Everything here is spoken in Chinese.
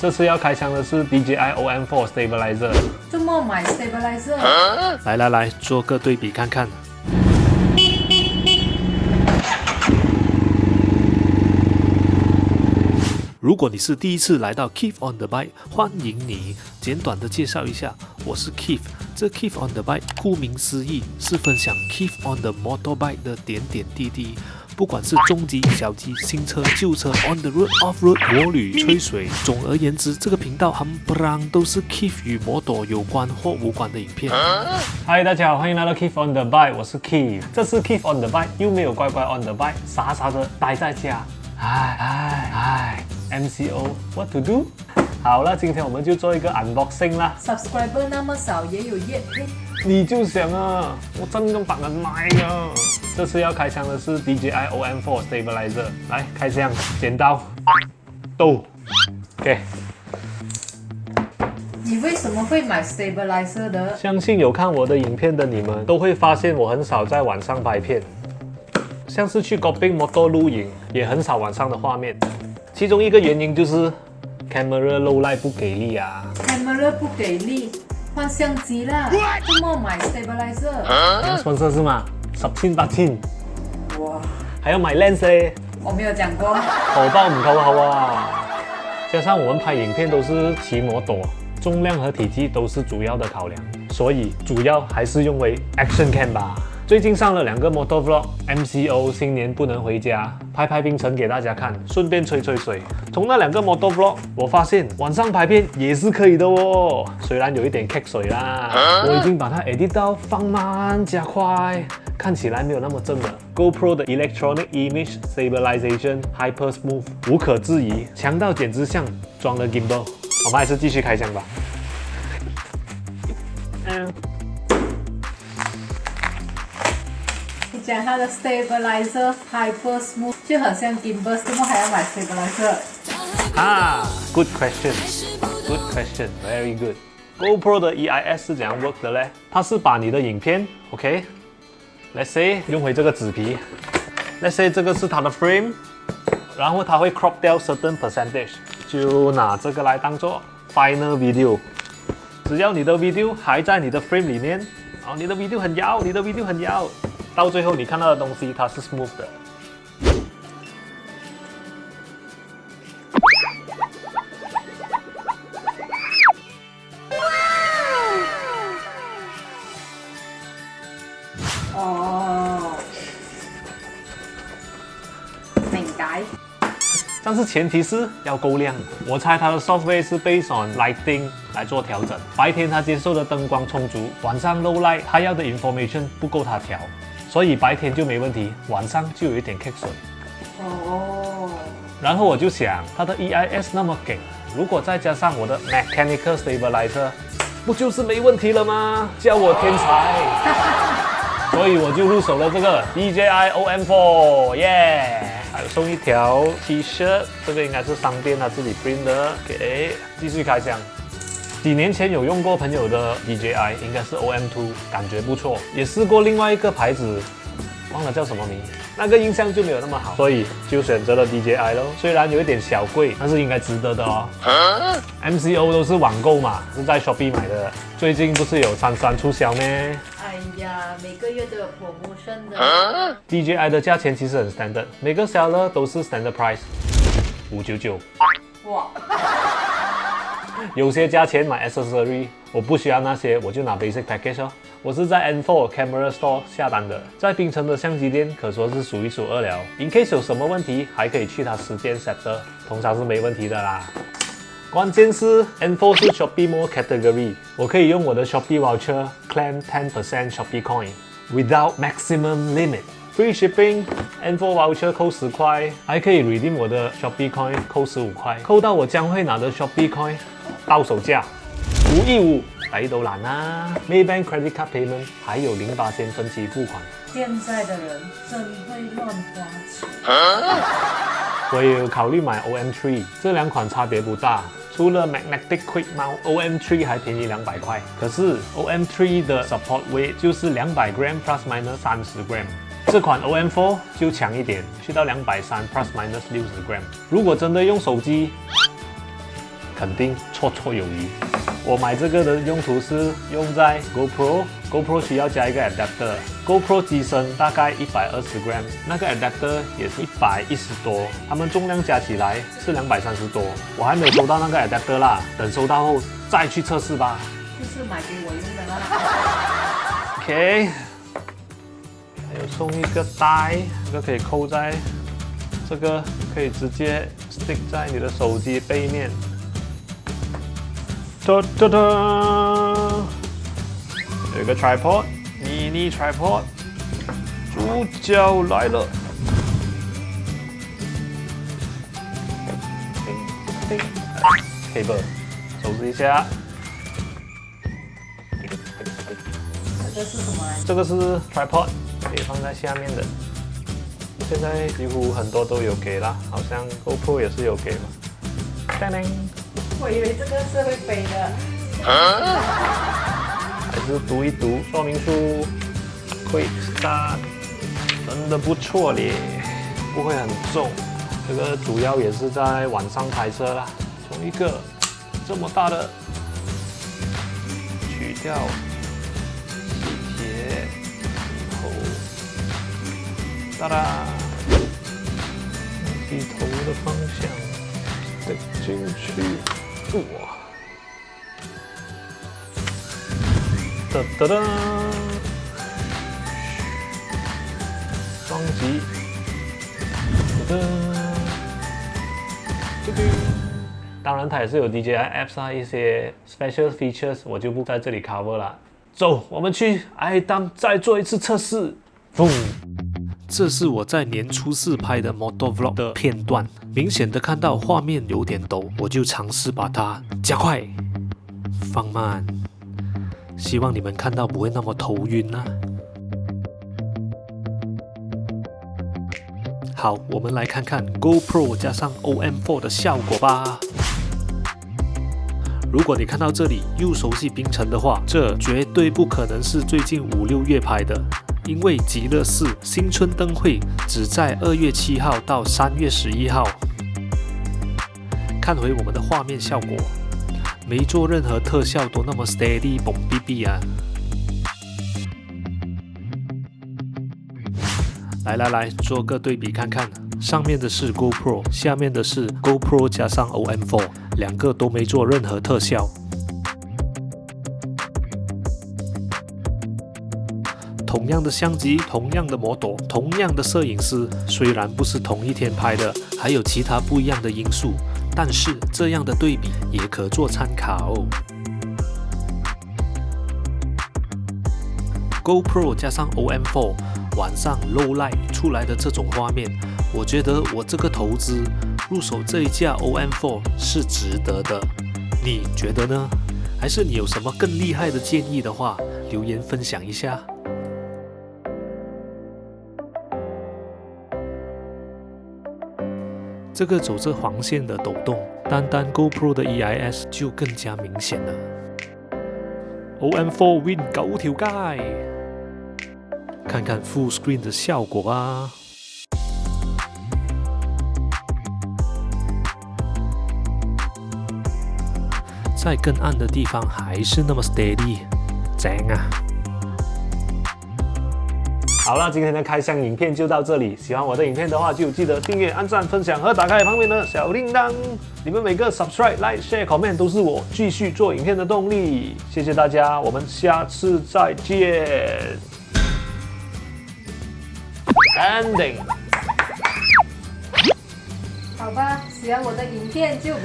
这次要开箱的是 DJI OM4 Stabilizer。怎么买 Stabilizer？来，做个对比看看。如果你是第一次来到 Keith on the Bike， 欢迎你。简短的介绍一下，我是 Keith。这 Keith on the Bike 顾名思义是分享 Keith on the Motorbike 的点点滴滴。不管是中级、小级、新车、旧车 ，on the road、off-road、摩旅、吹水，总而言之，这个频道冚唪唥都是 Keith 与摩托有关或无关的影片。嗨，大家好，欢迎来到 Keith on the Bike， 我是 Keith。这次 Keith on the Bike 又没有乖乖 on the Bike， 傻傻的待在家。MCO，what to do？ 好了，今天我们就做一个 unboxing 啦。subscriber 那么少，也有业配。你就想啊，我真咁白人买啊！这次要开箱的是 DJI OM4 Stabilizer， 来开箱，剪刀，豆 ，OK。你为什么会买 Stabilizer 的？相信有看我的影片的你们都会发现，我很少在晚上拍片，像是去 Goping 摩托露营，也很少晚上的画面。其中一个原因就是 camera low light 不给力啊 ，camera 不给力。换相机啦，怎么买 Stabilizer？ 要 sponsor 是吗？10千8千，哇，还要买 lens 嘞，我没有讲过。荷包唔夠好啊！加上我们拍影片都是骑摩托，重量和体积都是主要的考量，所以主要还是用为 Action Cam 吧。最近上了2个 Motor Vlog，MCO 新年不能回家，拍冰城给大家看，顺便吹水。从那2个 Motor Vlog， 我发现晚上拍片也是可以的哦，虽然有一点 kick 水啦。我已经把它 edit 到放慢加快，看起来没有那么真了。GoPro 的 Electronic Image Stabilization Hyper Smooth 无可置疑，强到简直像装了 Gimbal。我们还是继续开箱吧。讲它的 Stabilizer Hyper Smooth 就很像 Gimbal， 怎么还要买 Stabilizer？ Good question，Good question，Very good。GoPro 的 EIS 是怎样 work 的嘞？它是把你的影片 ，OK，Let's say 用回这个纸皮 ，Let's say 这个是它的 frame， 然后它会 crop 掉 certain percentage， 就拿这个来当做 final video。只要你的 video 还在你的 frame 里面，然后你的 video 很摇，到最后你看到的东西它是 smooth 的。哦，明解。但是前提是要够亮。我猜它的 software 是 based on lighting 来做调整。白天它接受的灯光充足，晚上 low light 它要的 information 不够它调，所以白天就没问题，晚上就有一点 kick 水。哦。然后我就想，它的 EIS 那么给，如果再加上我的 mechanical stabilizer， 不就是没问题了吗？叫我天才！所以我就入手了这个 DJI OM4， 耶！还有送一条 T 恤，这个应该是商店他自己 print 的。OK， 继续开箱。几年前有用过朋友的 DJI， 应该是 OM2， 感觉不错。也试过另外一个牌子，忘了叫什么名，那个印象就没有那么好，所以就选择了 DJI 咯。虽然有一点小贵，但是应该值得的哦。MCO 都是网购嘛，是在 Shopee 买的。最近不是有33促销咩？哎呀，每个月都有 promotion 的。DJI 的价钱其实很 standard， 每个 seller 都是 standard price 599。哇！有些加钱买 accessory， 我不需要那些，我就拿 basic package 哦。我是在 N4 Camera Store 下单的，在槟城的相机店可说是数一数二了。In case 有什么问题，还可以去它实店 set 的，通常是没问题的啦。关键是 N4 是 Shopee Mall Category， 我可以用我的 Shopee Voucher claim 10% Shopee Coin without maximum limit。Free shipping， N4 voucher 扣10块，还可以 redeem 我的 Shopee Coin 扣15块，扣到我将会拿的 Shopee Coin 到手价无义务，抵到爛啦 ！Maybank Credit Card Payment 還有0%分期付款。現在的人真會亂花錢。我也有考慮買 OM3， 這2款差別不大。除了 Magnetic Quick Mount，OM3 還便宜200塊。可是 OM3 的 support weight 就是200 gram plus minus 30 gram。这款 OM4 就强一点，去到230 plus minus 60 gram。如果真的用手机肯定绰绰有余。我买这个的用途是用在 GoPro 需要加一个 adapter，GoPro 机身大概120 gram， 那个 adapter 也是110多，它们重量加起来是230多。我还没有收到那个 adapter 啦，等收到后再去测试吧。就是买给我用的啦。OK， 还有送一个带，这个可以扣在这个，可以直接 stick 在你的手机背面。哒哒哒，有一个 tripod，mini tripod， 主角来了。叮叮 ，cable， 收拾一下。这个是什么来着？这个是 tripod， 可以放在下面的。现在几乎很多都有给啦，好像 GoPro 也是有给嘛。当当，我以为这个是会飞的。还是读一读说明书。Quick Start， 真的不错咧，不会很重。这个主要也是在晚上拍摄啦。从一个这么大的取掉细铁头，哒哒，机头的方向塞进去，哇！哒哒哒，双击，哒哒，嘟嘟。当然，它也是有 DJI apps 啊，一些 special features， 我就不在这里 cover 了。走，我们去 iDump 再做一次测试。嘣！这是我在年初4拍的 Moto Vlog 的片段，明显的看到画面有点抖，我就尝试把它加快、放慢，希望你们看到不会那么头晕啊。好，我们来看看 GoPro 加上 OM4 的效果吧。如果你看到这里又熟悉冰城的话，这绝对不可能是最近5、6月拍的，因为极乐寺新春灯会只在2月7号到3月11号。看回我们的画面效果，没做任何特效都那么 steady 蹦逼逼啊！来，做个对比看看，上面的是 GoPro， 下面的是 GoPro 加上 OM4， 两个都没做任何特效。同样的相机，同样的模朵，同样的摄影师，虽然不是同一天拍的，还有其他不一样的因素，但是这样的对比也可做参考。GoPro 加上 OM4， 晚上 low light 出来的这种画面，我觉得我这个投资入手这一架 OM4 是值得的，你觉得呢？还是你有什么更厉害的建议的话，留言分享一下。这个走着黄线的抖动，单单 GoPro 的 EIS 就更加明显了。OM4 Win 9條街，看看 Full Screen 的效果啊！在更暗的地方还是那么 steady， 正啊！好了，今天的开箱影片就到这里。喜欢我的影片的话，就记得订阅、按赞、分享和打开旁边的小铃铛。你们每个 subscribe、like、share、comment 都是我继续做影片的动力。谢谢大家，我们下次再见。Ending。好吧，喜欢我的影片就